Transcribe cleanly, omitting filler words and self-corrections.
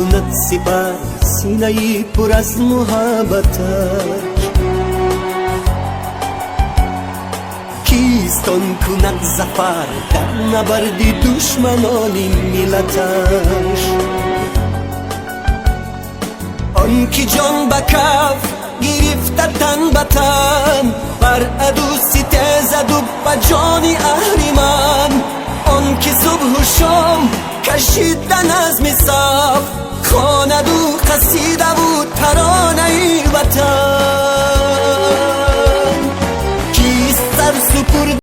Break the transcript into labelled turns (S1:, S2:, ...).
S1: کند سپر سینه‌ای پر از محبتش کیست آن کند ظفر در نبرد دشمنان ملتش آن که جان به کف گرفته تن به تن بر عدو ستیزد و به جان اهریمن آن که صبح و شام کشیدن از صف خواند و قصیده و ترانه وطن کیست سر سپرد